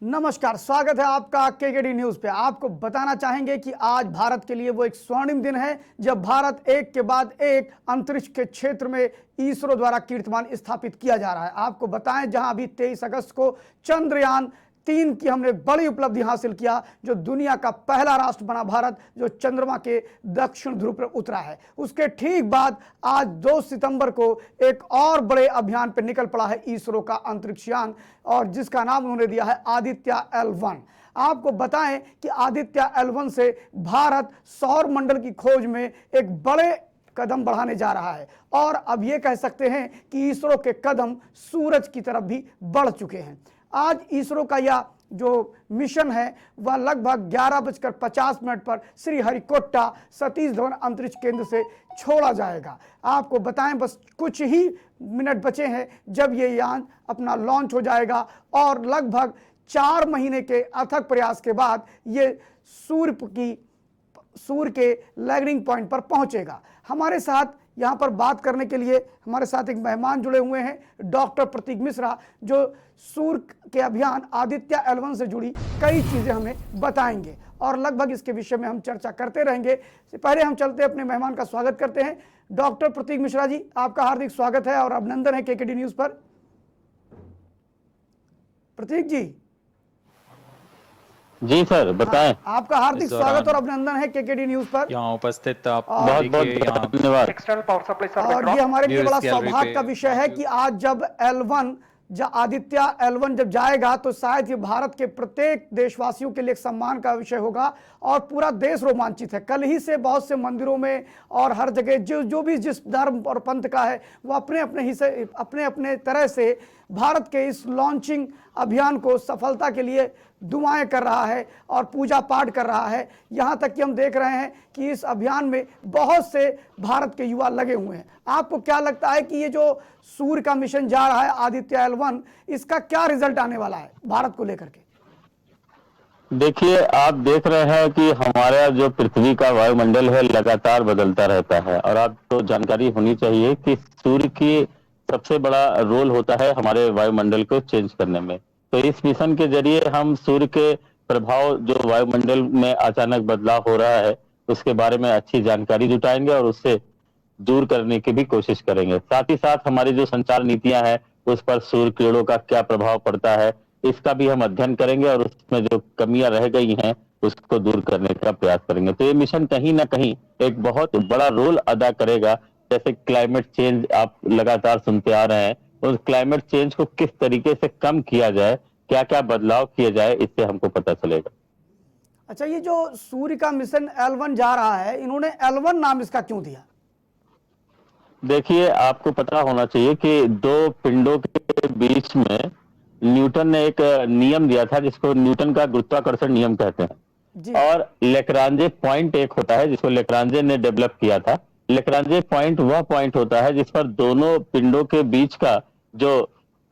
नमस्कार, स्वागत है आपका केकेडी न्यूज पे। आपको बताना चाहेंगे कि आज भारत के लिए वो एक स्वर्णिम दिन है जब भारत एक के बाद एक अंतरिक्ष के क्षेत्र में इसरो द्वारा कीर्तिमान स्थापित किया जा रहा है। आपको बताएं, जहां अभी 23 अगस्त को चंद्रयान-3 की हमने बड़ी उपलब्धि हासिल किया, जो दुनिया का पहला राष्ट्र बना भारत, जो चंद्रमा के दक्षिण ध्रुव पर उतरा है। उसके ठीक बाद आज 2 सितंबर को एक और बड़े अभियान पर निकल पड़ा है इसरो का अंतरिक्षयान, और जिसका नाम उन्होंने दिया है आदित्य L1। आपको बताएं कि आदित्य L1 से भारत सौर मंडल की खोज में एक बड़े कदम बढ़ाने जा रहा है, और अब ये कह सकते हैं कि इसरो के कदम सूरज की तरफ भी बढ़ चुके हैं। आज इसरो का यह जो मिशन है वह लगभग 11:50 पर श्रीहरिकोटा सतीश धवन अंतरिक्ष केंद्र से छोड़ा जाएगा। आपको बताएं, बस कुछ ही मिनट बचे हैं जब ये यान अपना लॉन्च हो जाएगा, और लगभग 4 महीने के अथक प्रयास के बाद ये सूर्य के लैंडिंग पॉइंट पर पहुंचेगा। हमारे साथ यहाँ पर बात करने के लिए हमारे साथ एक मेहमान जुड़े हुए हैं, डॉक्टर प्रतीक मिश्रा, जो सूर्य के अभियान आदित्य L1 से जुड़ी कई चीज़ें हमें बताएंगे, और लगभग इसके विषय में हम चर्चा करते रहेंगे। पहले हम चलते अपने मेहमान का स्वागत करते हैं। डॉक्टर प्रतीक मिश्रा जी, आपका हार्दिक स्वागत है और अभिनंदन है केकेडी न्यूज़ पर। प्रतीक जी। जी सर, बताएं। आपका हार्दिक स्वागत और अभिनंदन है केकेडी न्यूज पर। यहाँ उपस्थित आप बहुत बहुत धन्यवाद। और ये हमारे लिए बड़ा सौभाग्य का विषय है कि आज जब आदित्य L1 जब जाएगा तो शायद ये भारत के प्रत्येक देशवासियों के लिए एक सम्मान का विषय होगा, और पूरा देश रोमांचित है। कल ही से बहुत से मंदिरों में और हर जगह जो भी जिस धर्म और पंथ का है वो अपने अपने तरह से भारत के इस लॉन्चिंग अभियान को सफलता के लिए दुआएं कर रहा है और पूजा पाठ कर रहा है। यहाँ तक कि हम देख रहे हैं कि इस अभियान में बहुत से भारत के युवा लगे हुए हैं। आपको क्या लगता है कि ये जो सूर्य का मिशन जा रहा है आदित्य L1, इसका क्या रिजल्ट आने वाला है भारत को लेकर के? देखिए, आप देख रहे हैं कि हमारा जो पृथ्वी का वायुमंडल है लगातार बदलता रहता है, और आपको जानकारी होनी चाहिए कि सूर्य की सबसे बड़ा रोल होता है हमारे वायुमंडल को चेंज करने में। तो इस मिशन के जरिए हम सूर्य के प्रभाव जो वायुमंडल में अचानक बदलाव हो रहा है उसके बारे में अच्छी जानकारी जुटाएंगे और उससे दूर करने की भी कोशिश करेंगे। साथ ही साथ हमारी जो संचार नीतियां हैं उस पर सूर्य किरणों का क्या प्रभाव पड़ता है इसका भी हम अध्ययन करेंगे, और उसमें जो कमियां रह गई हैं उसको दूर करने का प्रयास करेंगे। तो ये मिशन कहीं ना कहीं एक बहुत बड़ा रोल अदा करेगा। जैसे क्लाइमेट चेंज आप लगातार सुनते आ रहे हैं, उस क्लाइमेट चेंज को किस तरीके से कम किया जाए, क्या क्या बदलाव किए जाए, इससे हमको पता चलेगा। अच्छा, ये जो सूर्य का मिशन L1 जा रहा है, इन्होंने L1 नाम इसका क्यों दिया? देखिए, आपको पता होना चाहिए कि 2 पिंडों के बीच में न्यूटन ने एक नियम दिया था जिसको न्यूटन का गुरुत्वाकर्षण नियम कहते हैं, और लेग्रांजे पॉइंट एक होता है जिसको लेग्रांजे ने डेवलप किया था। लेग्रांजे पॉइंट वह पॉइंट होता है जिस पर दोनों पिंडों के बीच का जो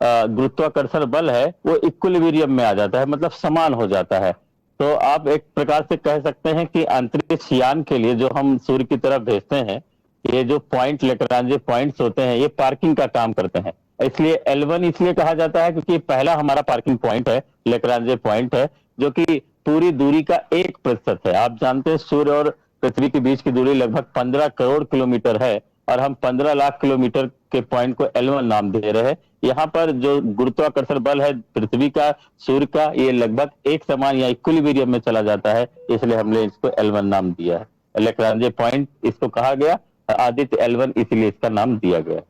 गुरुत्वाकर्षण बल है वो इक्विलिब्रियम में आ जाता है, मतलब समान हो जाता है। तो आप एक प्रकार से कह सकते हैं कि अंतरिक्ष यान के लिए जो हम सूर्य की तरफ भेजते हैं, ये जो पॉइंट लेग्रांजे पॉइंट्स होते हैं ये पार्किंग का काम करते हैं। इसलिए L1 इसलिए कहा जाता है क्योंकि पहला हमारा पार्किंग पॉइंट है, लेग्रांजे पॉइंट है, जो कि पूरी दूरी का 1% है। आप जानते हैं सूर्य और पृथ्वी के बीच की दूरी लगभग 15 करोड़ किलोमीटर है, और हम 15 लाख किलोमीटर के पॉइंट को L1 नाम दे रहे हैं। यहाँ पर जो गुरुत्वाकर्षण बल है पृथ्वी का, सूर्य का, ये लगभग एक समान या इक्विलिब्रियम में चला जाता है, इसलिए हमने इसको L1 नाम दिया है। लेग्रांजे पॉइंट इसको कहा गया, आदित्य L1 इसलिए इसका नाम दिया गया।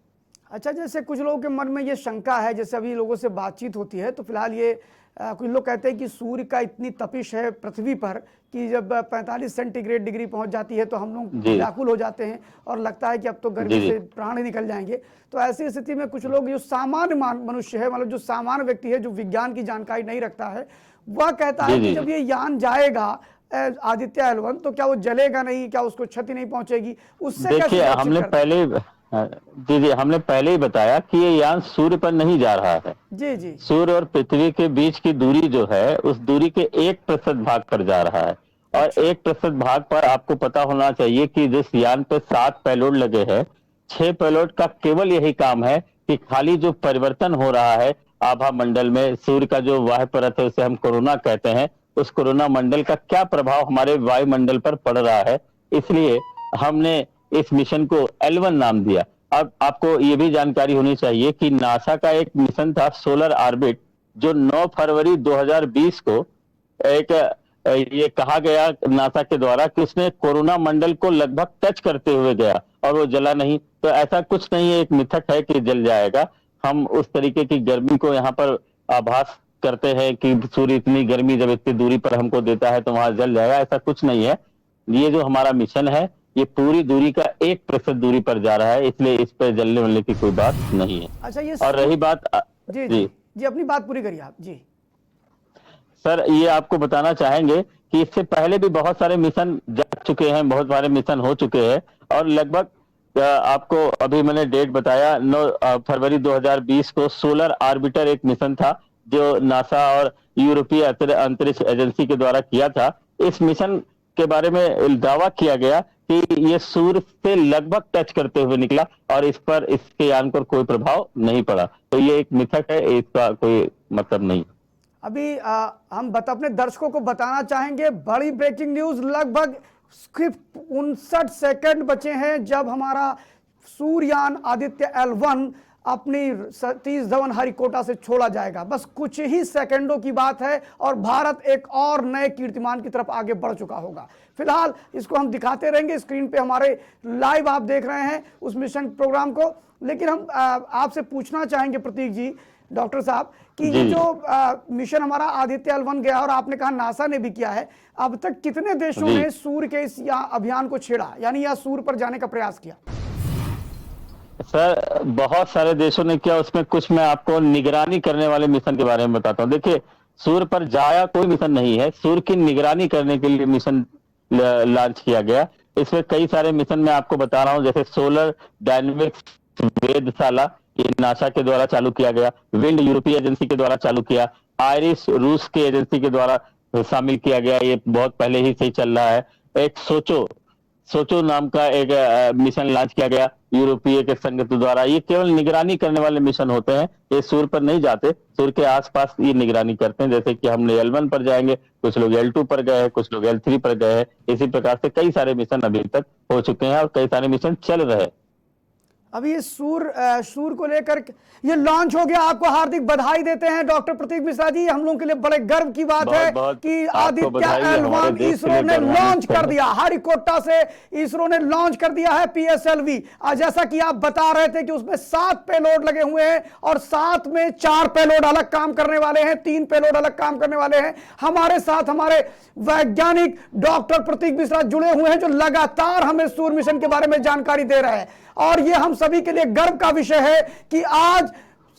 अच्छा, जैसे कुछ लोगों के मन में ये शंका है, जैसे अभी लोगों से बातचीत होती है तो फिलहाल ये कुछ लोग कहते हैं कि सूर्य का इतनी तपिश है पृथ्वी पर कि जब 45 सेंटीग्रेड डिग्री पहुंच जाती है तो हम लोग व्याकुल हो जाते हैं और लगता है कि अब तो गर्मी से प्राण ही निकल जाएंगे। तो ऐसी स्थिति में कुछ लोग, जो सामान्य मनुष्य है, मतलब जो सामान्य व्यक्ति है, जो विज्ञान की जानकारी नहीं रखता है, वह कहता है कि जब ये यान जाएगा आदित्य L1 तो क्या वो जलेगा नहीं, क्या उसको क्षति नहीं पहुंचेगी? उससे देखिए, हमने पहले ही बताया कि ये यान सूर्य पर नहीं जा रहा है। जी। सूर्य और पृथ्वी के बीच की दूरी जो है उस दूरी के 1% भाग पर जा रहा है, और 1% भाग पर आपको पता होना चाहिए कि जिस यान पे 7 पेलोड लगे हैं, 6 पेलोड का केवल यही काम है कि खाली जो परिवर्तन हो रहा है आभा मंडल में सूर्य का जो वाह्य परत है उसे हम कोरोना कहते हैं, उस कोरोना मंडल का क्या प्रभाव हमारे वायुमंडल पर पड़ रहा है, इसलिए हमने इस मिशन को L1 नाम दिया। अब आपको ये भी जानकारी होनी चाहिए कि नासा का एक मिशन था सोलर ऑर्बिट, जो 9 फरवरी 2020 को एक ये कहा गया नासा के द्वारा कि उसने कोरोना मंडल को लगभग टच करते हुए गया और वो जला नहीं। तो ऐसा कुछ नहीं है, एक मिथक है कि जल जाएगा। हम उस तरीके की गर्मी को यहाँ पर आभास करते हैं कि सूर्य इतनी गर्मी जब इतनी दूरी पर हमको देता है तो वहां जल जाएगा, ऐसा कुछ नहीं है। ये जो हमारा मिशन है ये पूरी दूरी का 1% दूरी पर जा रहा है, इसलिए इस पर जलने वलने की कोई बात नहीं है। अच्छा, ये और रही बात जी जी जी अपनी बात पूरी करिए आप जी। सर, ये आपको बताना चाहेंगे कि इससे पहले भी बहुत सारे मिशन जा चुके हैं, बहुत सारे मिशन हो चुके हैं और लगभग आपको अभी मैंने डेट बताया 9 फरवरी 2020 को सोलर ऑर्बिटर एक मिशन था जो नासा और यूरोपीय अंतरिक्ष एजेंसी के द्वारा किया था। इस मिशन के बारे में दावा किया गया कि ये सूर्य से लगभग टच करते हुए निकला और इस पर इसके यान पर कोई प्रभाव नहीं पड़ा। तो ये एक मिथक है, इसका कोई मतलब नहीं। अभी हम अपने दर्शकों को बताना चाहेंगे बड़ी ब्रेकिंग न्यूज, लगभग सिर्फ 59 सेकंड बचे हैं जब हमारा सूर्ययान आदित्य L1 अपनी सतीश धवन हरिकोटा से छोड़ा जाएगा। बस कुछ ही सेकंडों की बात है और भारत एक और नए कीर्तिमान की तरफ आगे बढ़ चुका होगा। फिलहाल इसको हम दिखाते रहेंगे स्क्रीन पे, हमारे लाइव आप देख रहे हैं उस मिशन प्रोग्राम को। लेकिन हम आपसे पूछना चाहेंगे प्रतीक जी, डॉक्टर साहब, कि ये जो मिशन हमारा आदित्य L1 गया और आपने कहा नासा ने भी किया है, अब तक कितने देशों ने सूर्य के इस अभियान को छेड़ा, यानी या सूर्य पर जाने का प्रयास किया? सर, बहुत सारे देशों ने किया, उसमें कुछ मैं आपको निगरानी करने वाले मिशन के बारे में बताता हूँ। देखिए, सूर्य पर जाया कोई मिशन नहीं है, सूर्य की निगरानी करने के लिए मिशन लॉन्च किया गया। इसमें कई सारे मिशन मैं आपको बता रहा हूँ, जैसे सोलर डायनेमिक्स वेधशाला, ये नासा के द्वारा चालू किया गया। विंड यूरोपीय एजेंसी के द्वारा चालू किया। आयरिस रूस के एजेंसी के द्वारा शामिल किया गया, ये बहुत पहले ही से चल रहा है। एक सोचो नाम का एक मिशन लॉन्च किया गया यूरोपीय के संघ द्वारा। ये केवल निगरानी करने वाले मिशन होते हैं, ये सूर्य पर नहीं जाते, सूर्य के आसपास ये निगरानी करते हैं। जैसे कि हमने L1 पर जाएंगे, कुछ लोग L2 पर गए हैं, कुछ लोग L3 पर गए हैं। इसी प्रकार से कई सारे मिशन अभी तक हो चुके हैं और कई सारे मिशन चल रहे हैं। अभी ये सूर्य को लेकर ये लॉन्च हो गया, आपको हार्दिक बधाई देते हैं डॉक्टर प्रतीक मिश्रा जी। हम लोगों के लिए बड़े गर्व की बात है कि आदित्य L1 इसरो ने लॉन्च कर दिया, हरिकोटा से इसरो ने लॉन्च कर दिया है PSLV। जैसा कि आप बता रहे थे कि उसमें 7 पेलोड लगे हुए हैं और 7 में 4 पेलोड अलग काम करने वाले हैं, 3 पेलोड अलग काम करने वाले हैं। हमारे साथ हमारे वैज्ञानिक डॉक्टर प्रतीक मिश्रा जुड़े हुए हैं जो लगातार हमें सूर्य मिशन के बारे में जानकारी दे रहे हैं और ये हम सभी के लिए गर्व का विषय है कि आज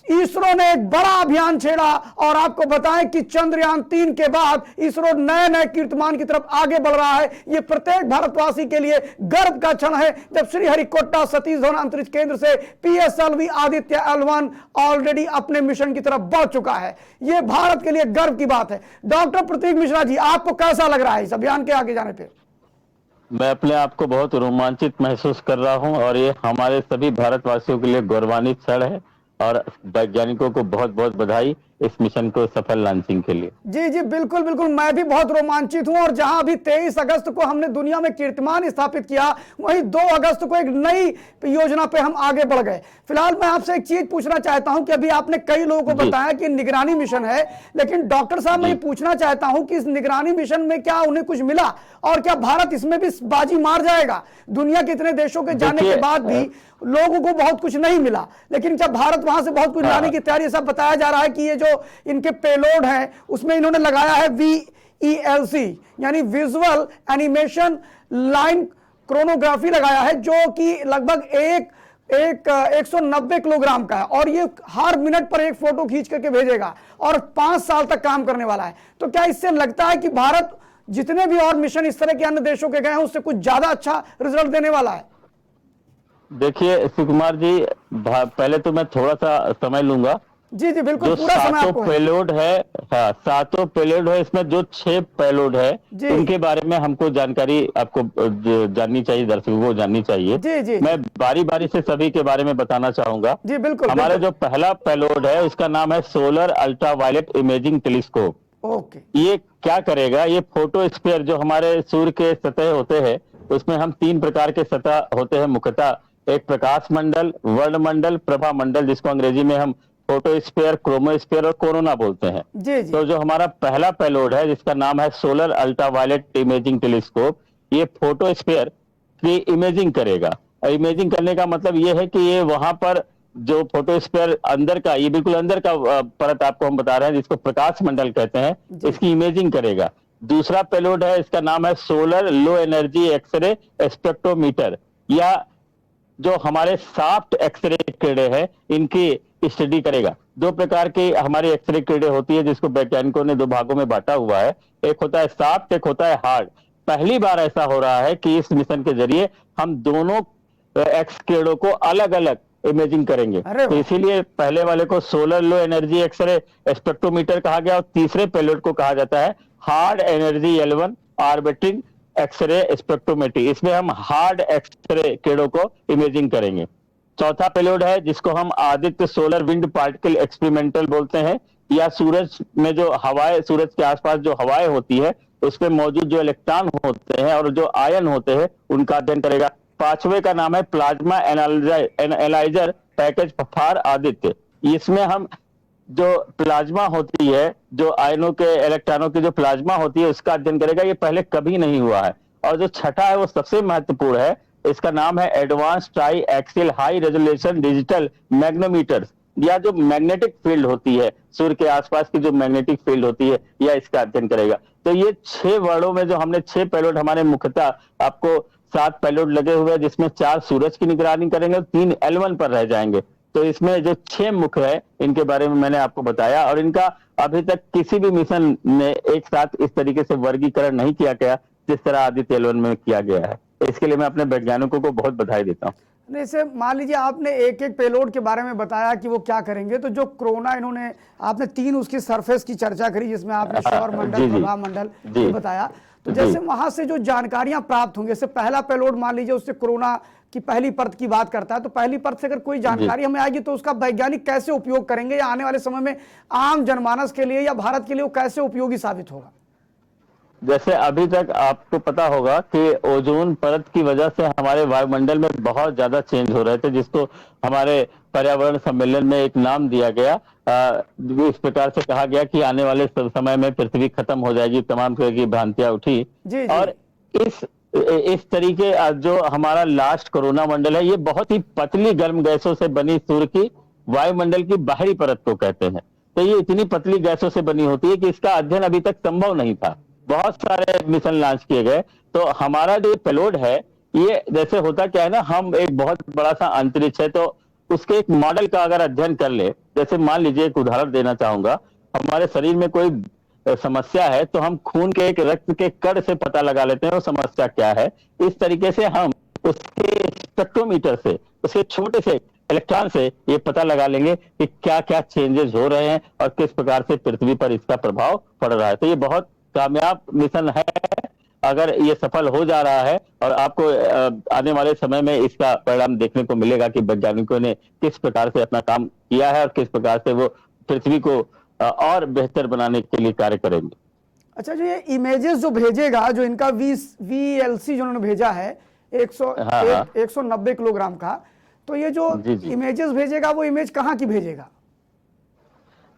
इसरो ने एक बड़ा अभियान छेड़ा। और आपको बताएं कि चंद्रयान 3 के बाद इसरो नए नए कीर्तिमान की तरफ आगे बढ़ रहा है। यह प्रत्येक भारतवासी के लिए गर्व का क्षण है जब श्रीहरिकोटा सतीश धवन अंतरिक्ष केंद्र से PSLV आदित्य L1 ऑलरेडी अपने मिशन की तरफ बढ़ चुका है। यह भारत के लिए गर्व की बात है। डॉक्टर प्रतीक मिश्रा जी, आपको कैसा लग रहा है इस अभियान के आगे जाने पर? मैं अपने आप को बहुत रोमांचित महसूस कर रहा हूं और ये हमारे सभी भारतवासियों के लिए गौरवान्वित क्षण है और वैज्ञानिकों को बहुत बहुत बधाई इस मिशन को सफल लॉन्चिंग के लिए। जी जी बिल्कुल बिल्कुल, मैं भी बहुत रोमांचित हूं। और जहां अभी 23 अगस्त को हमने दुनिया में कीर्तिमान स्थापित किया, वहीं 2 अगस्त को एक नई योजना पे हम आगे बढ़ गए। फिलहाल मैं आपसे एक चीज पूछना चाहता हूं कि अभी आपने कई लोगों को बताया कि निगरानी मिशन है, लेकिन डॉक्टर साहब मैं ये पूछना चाहता हूं कि इस निगरानी मिशन में क्या उन्हें कुछ मिला और क्या भारत इसमें भी बाजी मार जाएगा? दुनिया के इतने देशों के जाने के बाद भी लोगों को बहुत कुछ नहीं मिला, लेकिन जब भारत वहां से बहुत कुछ लाने की तैयारी, सब बताया जा रहा है कि ये जो इनके पेलोड है उसमें इन्होंने लगाया है VELC यानी विजुअल एनिमेशन लाइन क्रोनोग्राफी लगाया है, जो कि लगभग 190 किलोग्राम का है और ये हर मिनट पर एक फोटो खींच करके भेजेगा और 5 साल तक काम करने वाला है। तो क्या इससे लगता है कि भारत जितने भी और मिशन इस तरह के अन्य देशों के गए हैं उससे कुछ ज्यादा अच्छा रिजल्ट देने वाला है? देखिए शिवकुमार जी, पहले तो मैं थोड़ा सा समय लूंगा। जी जी बिल्कुल, जो पूरा समय आपको है। पेलोड है, हाँ, सातों पेलोड है। इसमें जो 6 पेलोड है जी उनके बारे में हमको जानकारी आपको जाननी चाहिए, दर्शकों को जाननी चाहिए। जी जी मैं जी बारी बारी से सभी के बारे में बताना चाहूंगा। जी बिल्कुल हमारे बिल्कुल। जो पहला पेलोड है उसका नाम है solar ultraviolet imaging telescope. Okay ये क्या करेगा, ये फोटोस्फीयर जो हमारे सूर्य के सतह होते हैं, उसमें हम 3 प्रकार के सतह होते हैं मुख्यतः। एक प्रकाश मंडल, वर्ण मंडल, प्रभा मंडल, जिसको अंग्रेजी में हम फोटोस्फीयर, क्रोमोस्फीयर और कोरोना बोलते हैं। जी जी तो जो हमारा पहला पेलोड है जिसका नाम है सोलर अल्ट्रावायलेट इमेजिंग टेलीस्कोप, ये फोटोस्फीयर की इमेजिंग करेगा। और इमेजिंग करने का मतलब ये है कि ये वहां पर जो फोटोस्फीयर अंदर का, ये बिल्कुल अंदर का परत आपको हम बता रहे हैं, जिसको प्रकाश मंडल कहते हैं, जी इसकी इमेजिंग करेगा। दूसरा पेलोड है, इसका नाम है solar low energy X ray spectrometer, या जो हमारे सॉफ्ट एक्सरे किरणें हैं इनकी स्टडी करेगा। 2 प्रकार की हमारी एक्सरे किरणें होती है, जिसको वैज्ञानिकों ने 2 भागों में बांटा हुआ है। एक होता है सॉफ्ट, एक होता है हार्ड। पहली बार ऐसा हो रहा है कि इस मिशन के जरिए हम दोनों एक्स किरणों को अलग अलग इमेजिंग करेंगे। अरे तो वाह इसीलिए पहले वाले को solar low energy X ray spectrometer कहा गया, और तीसरे पेलोड को कहा जाता है hard energy L1 orbiting X ray spectrometry. इसमें हम हार्ड एक्सरे किरणों को इमेजिंग करेंगे। चौथा पेलोड है जिसको हम Aditya solar wind particle experimental बोलते हैं, या सूरज में जो हवाएं, सूरज के आसपास जो हवाएं होती है उसमें मौजूद जो इलेक्ट्रॉन होते हैं और जो आयन होते हैं उनका अध्ययन करेगा। पांचवें का नाम है plasma analyser package for Aditya. इसमें हम जो प्लाज्मा होती है, जो आयनों के, इलेक्ट्रॉनों की जो प्लाज्मा होती है, उसका अध्ययन करेगा। ये पहले कभी नहीं हुआ है। और जो छठा है वो सबसे महत्वपूर्ण है, इसका नाम है advance tri axial high resolution digital magnetometers, या जो मैग्नेटिक फील्ड होती है, सूर्य के आसपास की जो मैग्नेटिक फील्ड होती है, या इसका अध्ययन करेगा। तो ये 6 वर्णों में जो हमने 6 पेलोड, हमारे मुख्यतः आपको 7 पेलोड लगे हुए हैं, जिसमें 4 सूरज की निगरानी करेंगे, 3 L1 पर रह जाएंगे। तो इसमें जो 6 मुख्य है इनके बारे में मैंने आपको बताया, और इनका अभी तक किसी भी मिशन ने एक साथ इस तरीके से वर्गीकरण नहीं किया गया जिस तरह आदित्य L1 में किया गया है। इसके लिए मैं अपने वैज्ञानिकों को बहुत बधाई देता हूँ। जैसे मान लीजिए आपने एक एक पेलोड के बारे में बताया कि वो क्या करेंगे, तो जो कोरोना इन्होंने, आपने 3 उसकी सरफेस की चर्चा करी, जिसमें आपने सौर मंडल, प्रभा मंडल ये बताया। तो जैसे वहां से जो जानकारियां प्राप्त होंगी, जैसे पहला पेलोड मान लीजिए उससे कोरोना की पहली परत की बात करता है, तो पहली परत से अगर कोई जानकारी हमें आएगी तो उसका वैज्ञानिक कैसे उपयोग करेंगे, या आने वाले समय में आम जनमानस के लिए या भारत के लिए वो कैसे उपयोगी साबित होगा? जैसे अभी तक आपको पता होगा कि ओजोन परत की वजह से हमारे वायुमंडल में बहुत ज्यादा चेंज हो रहे थे, जिसको हमारे पर्यावरण सम्मेलन में एक नाम दिया गया। इस प्रकार से कहा गया कि आने वाले समय में पृथ्वी खत्म हो जाएगी, तमाम तरह की भ्रांतियां उठी। जी जी और इस तरीके जो हमारा लास्ट कोरोना मंडल है, ये बहुत ही पतली गर्म गैसों से बनी सूर्य की वायुमंडल की बाहरी परत को कहते हैं। तो ये इतनी पतली गैसों से बनी होती है कि इसका अध्ययन अभी तक संभव नहीं था। बहुत सारे मिशन लॉन्च किए गए। तो हमारा जो पेलोड है, ये जैसे होता क्या है ना, हम एक बहुत बड़ा सा अंतरिक्ष है, तो उसके एक मॉडल का अगर अध्ययन कर ले, जैसे मान लीजिए एक उदाहरण देना चाहूंगा, हमारे शरीर में कोई समस्या है तो हम खून के एक रक्त के कण से पता लगा लेते हैं वो समस्या क्या है। इस तरीके से हम उसके स्पेक्ट्रोमीटर से, उसके छोटे से इलेक्ट्रॉन से ये पता लगा लेंगे कि क्या क्या चेंजेस हो रहे हैं और किस प्रकार से पृथ्वी पर इसका प्रभाव पड़ रहा है। तो ये बहुत कामयाब मिशन है अगर ये सफल हो जा रहा है, और आपको आने वाले समय में इसका परिणाम देखने को मिलेगा कि वैज्ञानिकों ने किस प्रकार से अपना काम किया है और किस प्रकार से वो पृथ्वी को और बेहतर बनाने के लिए कार्य करेंगे। अच्छा, जो ये इमेजेस जो भेजेगा, जो इनका VLC जो उन्होंने भेजा है 190 किलोग्राम का, तो ये जो इमेजेस भेजेगा वो इमेज कहाँ की भेजेगा?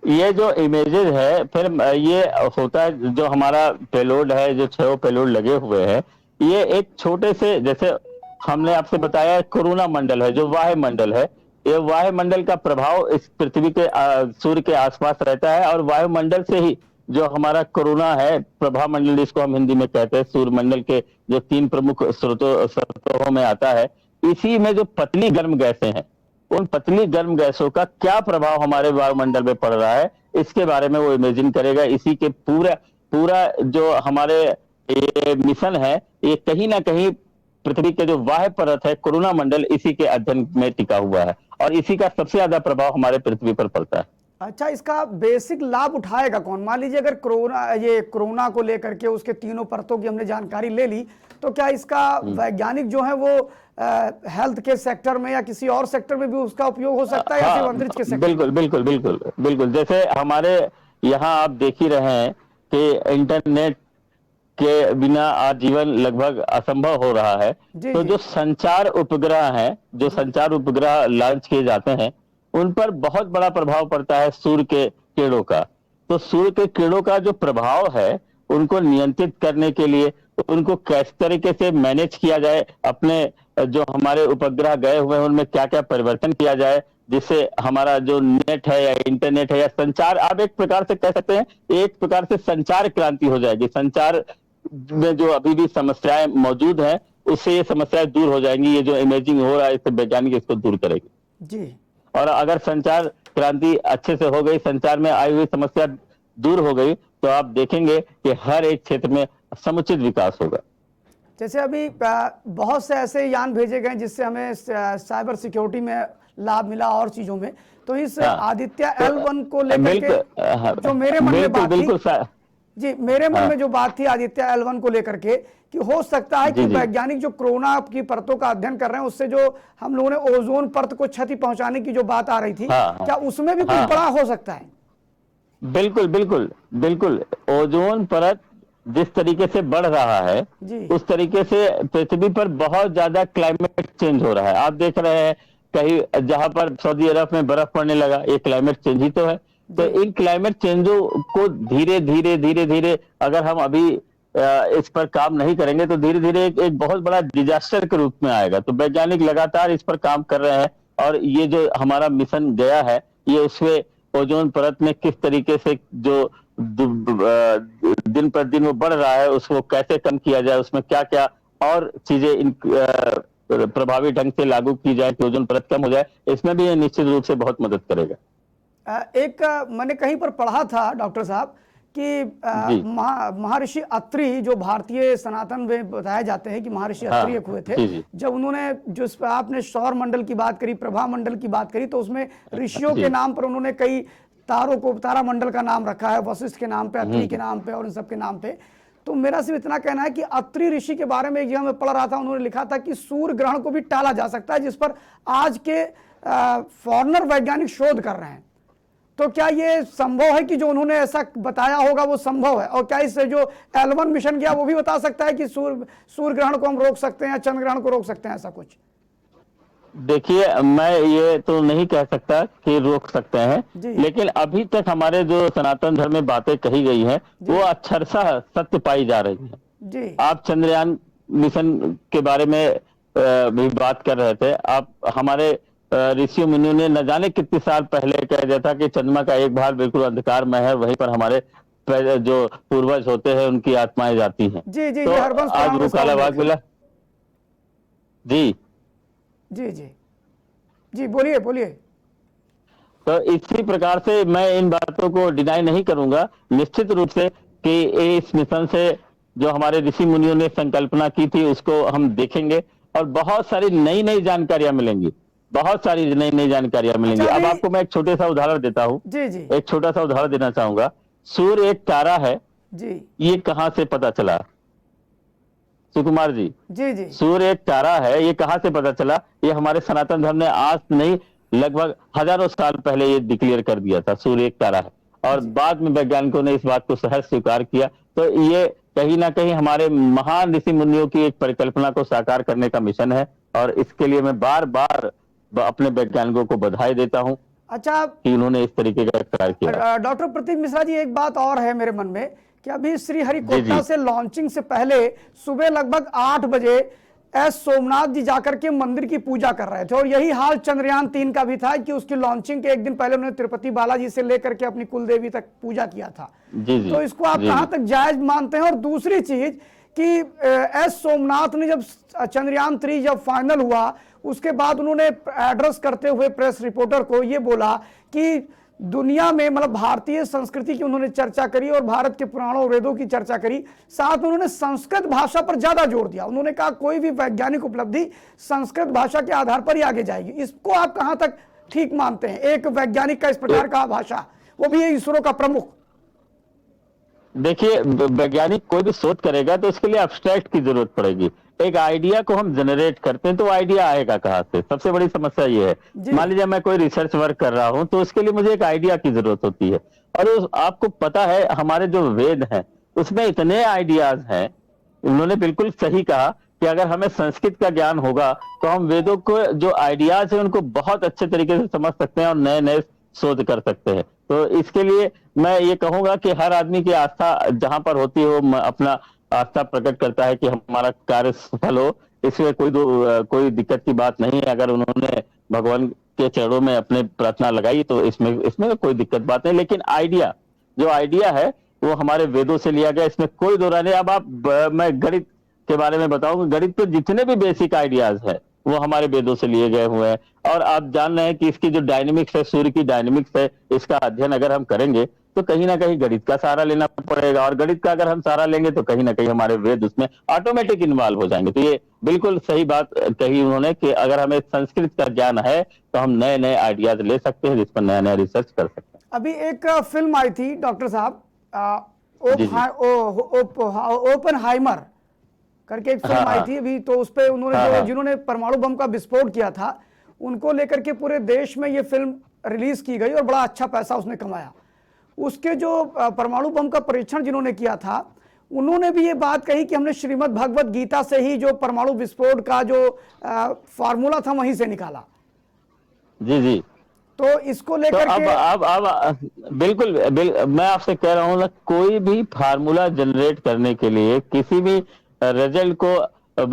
ये जो इमेजेस है, फिर ये होता है जो हमारा पेलोड है, जो 6 पेलोड लगे हुए हैं, ये एक छोटे से, जैसे हमने आपसे बताया कोरोना मंडल है, जो वायुमंडल है, ये वायुमंडल का प्रभाव इस पृथ्वी के सूर्य के आसपास रहता है, और वायुमंडल से ही जो हमारा कोरोना है, प्रभा मंडल जिसको हम हिंदी में कहते हैं, सूर्यमंडल के जो 3 प्रमुख स्रोतों में आता है, इसी में जो पतली गर्म गैसें हैं, उन पतली गर्म गैसों का क्या प्रभाव हमारे वायुमंडल में पड़ रहा है, इसके बारे में वो इमेजिन करेगा। इसी के पूरा जो हमारे ये मिशन है, ये कहीं ना कहीं पृथ्वी के जो वाह्य परत है, कोरोना मंडल, इसी के अध्ययन में टिका हुआ है, और इसी का सबसे ज्यादा प्रभाव हमारे पृथ्वी पर पड़ता है। अच्छा, इसका बेसिक लाभ उठाएगा कौन? मान लीजिए अगर कोरोना को लेकर के उसके तीनों परतों की हमने जानकारी ले ली, तो क्या इसका वैज्ञानिक जो है वो हेल्थ के सेक्टर में या किसी और सेक्टर में भी उसका उपयोग हो सकता है, या सिर्फ अंतरिक्ष के सेक्टर? बिल्कुल बिल्कुल बिल्कुल बिल्कुल। जैसे हमारे यहाँ आप देख ही रहे हैं कि इंटरनेट के बिना आज जीवन लगभग असंभव हो रहा है। तो जो संचार उपग्रह हैं, जो संचार उपग्रह लॉन्च किए जाते हैं, उन पर बहुत बड़ा प्रभाव पड़ता है सूर्य के किरणों का। तो सूर्य के किरणों का जो प्रभाव है, उनको नियंत्रित करने के लिए उनको किस तरीके से मैनेज किया जाए, अपने जो हमारे उपग्रह गए हुए हैं उनमें क्या क्या परिवर्तन किया जाए, जिससे हमारा जो नेट है या इंटरनेट है या संचार, आप एक प्रकार से कह सकते हैं एक प्रकार से संचार क्रांति हो जाएगी। संचार में जो अभी भी समस्याएं मौजूद हैं, उससे ये समस्याएं दूर हो जाएंगी। ये जो इमेजिंग हो रहा है, इससे वैज्ञानिक इसको दूर करेंगे जी। और अगर संचार क्रांति अच्छे से हो गई, संचार में आई हुई समस्या दूर हो गई, तो आप देखेंगे कि हर एक क्षेत्र में समुचित विकास होगा। जैसे अभी बहुत से ऐसे यान भेजे गए जिससे हमें साइबर सिक्योरिटी में लाभ मिला और चीजों में, तो इस आदित्य L1 को लेकर के जो मेरे मन में बात थी जी, मेरे मन में जो बात थी आदित्य L1 को लेकर के, कि हो सकता है कि वैज्ञानिक जो कोरोना की परतों का अध्ययन कर रहे हैं, उससे जो हम लोगों ने ओजोन परत को क्षति पहुंचाने की जो बात आ रही थी, क्या उसमें भी कुछ बड़ा हो सकता है? बिल्कुल बिल्कुल बिल्कुल। ओजोन परत जिस तरीके से बढ़ रहा है, उस तरीके से पृथ्वी पर बहुत ज्यादा क्लाइमेट चेंज हो रहा है। आप देख रहे हैं कहीं जहां पर सऊदी अरब में बर्फ पड़ने लगा, ये क्लाइमेट चेंज ही तो है। तो इन क्लाइमेट चेंजों को धीरे धीरे अगर हम अभी इस पर काम नहीं करेंगे, तो धीरे धीरे एक बहुत बड़ा डिजास्टर के रूप में आएगा। तो वैज्ञानिक लगातार इस पर काम कर रहे हैं, और ये जो हमारा मिशन गया है, ये उसमें ओजोन परत में किस तरीके से जो दिन पर दिन वो बढ़ रहा है, उसको कैसे कम किया जाए, उसमें क्या क्या और चीजें प्रभावी ढंग से लागू की जाए कि ओजोन परत कम हो जाए, इसमें भी ये निश्चित रूप से बहुत मदद करेगा। एक मैंने कहीं पर पढ़ा था डॉक्टर साहब कि महर्षि अत्रि, जो भारतीय सनातन में बताए जाते हैं कि महर्षि अत्रि एक हुए थे, जब उन्होंने जो आपने सौर मंडल की बात करी, प्रभा मंडल की बात करी, तो उसमें ऋषियों के नाम पर उन्होंने कई तारों को, तारा मंडल का नाम रखा है, वशिष्ठ के नाम पे, अत्रि के नाम पे और इन सब के नाम पे। तो मेरा सिर्फ इतना कहना है कि अत्रि ऋषि के बारे में एक जगह मैं पढ़ रहा था, उन्होंने लिखा था कि सूर्य ग्रहण को भी टाला जा सकता है, जिस पर आज के फॉरेनर वैज्ञानिक शोध कर रहे हैं। तो क्या ये संभव है कि जो उन्होंने ऐसा बताया होगा वो संभव है? और क्या इससे जो L1 मिशन गया वो भी बता सकता है कि सूर्य ग्रहण को हम रोक सकते हैं या चंद्र ग्रहण को रोक सकते हैं, ऐसा कुछ? देखिए, मैं ये तो नहीं कह सकता कि रोक सकते हैं, लेकिन अभी तक हमारे जो सनातन धर्म में बातें कही गई हैं, वो अक्षरशः सत्य पाई जा रही है जी। आप चंद्रयान मिशन के बारे में भी बात कर रहे थे। आप हमारे ऋषि मुनियों ने न जाने कितने साल पहले कह दिया था कि चंद्रमा का एक भाग बिल्कुल अंधकारमय है, वहीं पर हमारे जो पूर्वज होते हैं उनकी आत्माएं जाती हैं। जी जी, तो आज वो काला भाग मिला जी जी जी जी, बोलिए बोलिए। तो इसी प्रकार से मैं इन बातों को डिनाई नहीं करूंगा, निश्चित रूप से कि इस मिशन से जो हमारे ऋषि मुनियों ने संकल्पना की थी उसको हम देखेंगे, और बहुत सारी नई नई जानकारियां मिलेंगी, बहुत सारी नई नई जानकारियां मिलेंगी। अब आपको मैं एक छोटे सा उदाहरण देता हूँ जी जी, एक छोटा सा उदाहरण देना चाहूंगा। सूर्य एक तारा है जी, ये कहां से पता चला सुकुमार जी? जी जी, सूर्य एक तारा है, ये कहां से पता चला? ये हमारे सनातन धर्म ने आज नहीं, लगभग हजारों साल पहले ये डिक्लेयर कर दिया था, सूर्य एक तारा है, और बाद में वैज्ञानिकों ने इस बात को सहज स्वीकार किया। तो ये कहीं ना कहीं हमारे महान ऋषि मुनियों की एक परिकल्पना को साकार करने का मिशन है, और इसके लिए मैं बार बार अपने वैज्ञानिकों को बधाई देता हूं। अच्छा, कि उन्होंने इस तरीके का कार्य किया। डॉक्टर प्रतीक मिश्रा जी, एक बात और है मेरे मन में कि अभी श्रीहरिकोटा से लॉन्चिंग से पहले सुबह लगभग 8 बजे एस सोमनाथ जी जाकर के मंदिर की पूजा कर रहे थे, और यही हाल चंद्रयान 3 का भी था कि उसकी लॉन्चिंग के एक दिन पहले उन्होंने तिरुपति बालाजी से लेकर के अपनी कुल देवी तक पूजा किया था। जी, तो इसको आप कहां तक जायज मानते हैं? और दूसरी चीज कि एस सोमनाथ ने जब चंद्रयान 3 जब फाइनल हुआ, उसके बाद उन्होंने एड्रेस करते हुए प्रेस रिपोर्टर को ये बोला कि दुनिया में, मतलब भारतीय संस्कृति की उन्होंने चर्चा करी और भारत के पुराणों वेदों की चर्चा करी, साथ में उन्होंने संस्कृत भाषा पर ज्यादा जोर दिया। उन्होंने कहा कोई भी वैज्ञानिक उपलब्धि संस्कृत भाषा के आधार पर ही आगे जाएगी। इसको आप कहां तक ठीक मानते हैं, एक वैज्ञानिक का इस प्रकार का भाषा वो भी है इसरो का प्रमुख। देखिए, वैज्ञानिक कोई भी शोध करेगा तो उसके लिए एब्स्ट्रैक्ट की जरूरत पड़ेगी। एक आइडिया को हम जनरेट करते हैं तो आइडिया आएगा कहाँ से? सबसे बड़ी समस्या ये है। जी मान लीजिए मैं कोई रिसर्च वर्क कर रहा हूं तो उसके लिए मुझे एक आइडिया की जरूरत होती है। और आपको पता है हमारे जो वेद हैं उसमें इतने आइडियाज हैं। उन्होंने बिल्कुल सही कहा कि अगर हमें संस्कृत का ज्ञान होगा तो हम वेदों को जो आइडियाज है उनको बहुत अच्छे तरीके से समझ सकते हैं और नए नए शोध कर सकते हैं। तो इसके लिए मैं ये कहूंगा कि हर आदमी की आस्था जहां पर होती है वो अपना आस्था प्रकट करता है कि हमारा कार्य सफल हो। इसमें कोई दिक्कत की बात नहीं है। अगर उन्होंने भगवान के चरणों में अपने प्रार्थना लगाई तो इसमें इसमें कोई दिक्कत बात नहीं। लेकिन जो आइडिया है वो हमारे वेदों से लिया गया, इसमें कोई दो राय नहीं। अब मैं गणित के बारे में बताऊं, गणित पे जितने भी बेसिक आइडियाज है वो हमारे वेदों से लिए गए हुए हैं। और आप जान रहे हैं कि इसकी जो डायनेमिक्स है, सूर्य की डायनेमिक्स है, इसका अध्ययन अगर हम करेंगे तो कहीं ना कहीं गणित का सहारा लेना पड़ेगा। और गणित का अगर हम सहारा लेंगे तो कहीं ना कहीं हमारे वेद उसमें ऑटोमेटिक इन्वॉल्व हो जाएंगे। तो ये बिल्कुल सही बात कही उन्होंने कि अगर हमें संस्कृत का ज्ञान है तो हम नए नए आइडियाज ले सकते हैं, जिस पर नया नया रिसर्च कर सकते हैं। अभी एक फिल्म आई थी डॉक्टर साहब, जी जी। ओपनहाइमर करके एक फिल्म आई थी अभी, तो उस पे उन्होंने जिन्होंने परमाणु बम का विस्फोट किया था उनको लेकर के पूरे देश में ये फिल्म रिलीज की गई और बड़ा अच्छा पैसा उसने कमाया। उसके जो परमाणु बम का परीक्षण जिन्होंने किया था उन्होंने भी ये बात कही कि हमने श्रीमद् भगवत गीता से ही जो परमाणु विस्फोट का जो फार्मूला था वहीं से निकाला। जी जी। तो इसको लेकर तो अब मैं आपसे कह रहा हूं ना, कोई भी फार्मूला जनरेट करने के लिए, किसी भी रिजल्ट को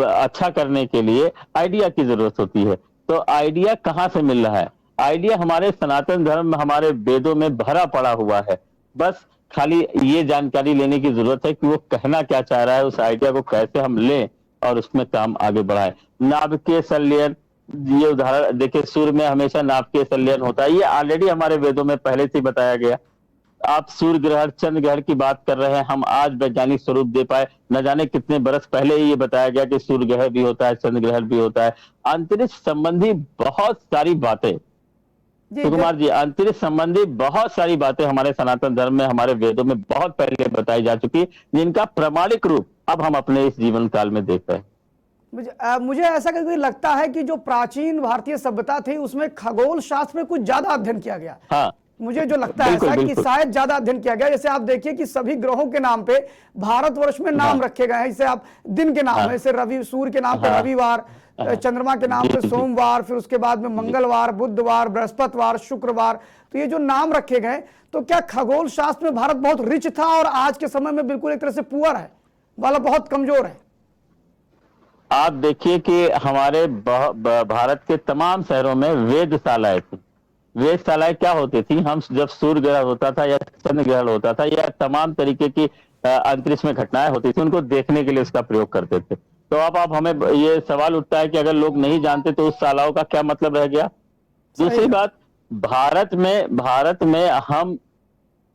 अच्छा करने के लिए आइडिया की जरूरत होती है। तो आइडिया कहाँ से मिल रहा है? आइडिया हमारे सनातन धर्म में, हमारे वेदों में भरा पड़ा हुआ है। बस खाली ये जानकारी लेने की जरूरत है कि वो कहना क्या चाह रहा है, उस आइडिया को कैसे हम लें और उसमें काम आगे बढ़ाएं। नाभिकीय संलयन, ये उदाहरण देखिए, सूर्य में हमेशा नाभिकीय संलयन होता है, ये ऑलरेडी हमारे वेदों में पहले से बताया गया। आप सूर्य ग्रहण, चंद्र ग्रहण की बात कर रहे हैं, हम आज वैज्ञानिक स्वरूप दे पाए, न जाने कितने बरस पहले ही ये बताया गया कि सूर्य ग्रहण भी होता है, चंद्र ग्रहण भी होता है। अंतरिक्ष संबंधी बहुत सारी बातें, सुकुमार जी, अंतरिक्ष संबंधी बहुत सारी बातें हमारे सनातन धर्म में, हमारे वेदों में बहुत पहले बताई जा चुकी, जिनका प्रमाणिक रूप अब हम अपने इस जीवन काल में देख रहे हैं। मुझे ऐसा कभी लगता है कि जो प्राचीन भारतीय सभ्यता थी उसमें खगोल शास्त्र में कुछ ज्यादा अध्ययन किया गया। हाँ, मुझे जो लगता है ऐसा कि शायद ज्यादा अध्ययन किया गया। जैसे आप देखिए कि सभी ग्रहों के नाम पे भारतवर्ष में नाम रखे गए हैं। जैसे आप दिन के नाम, जैसे रवि, सूर्य के नाम पे रविवार, चंद्रमा के नाम पे सोमवार, फिर उसके बाद में मंगलवार, बुधवार, बृहस्पतिवार, शुक्रवार, तो ये जो नाम रखे गए, तो क्या खगोल शास्त्र में भारत बहुत रिच था और आज के समय में बिल्कुल एक तरह से पुअर है, वाला बहुत कमजोर है? आप देखिए कि हमारे भारत के तमाम शहरों में वेधशालाएं थी। वेधशालाएं क्या होती थी? हम जब सूर्य ग्रहण होता था या चंद्र ग्रहण होता था या तमाम तरीके की अंतरिक्ष में घटनाएं होती थी, उनको देखने के लिए उसका प्रयोग करते थे। तो अब आप हमें ये सवाल उठता है कि अगर लोग नहीं जानते तो उस शालाओं का क्या मतलब रह गया? दूसरी बात, भारत में हम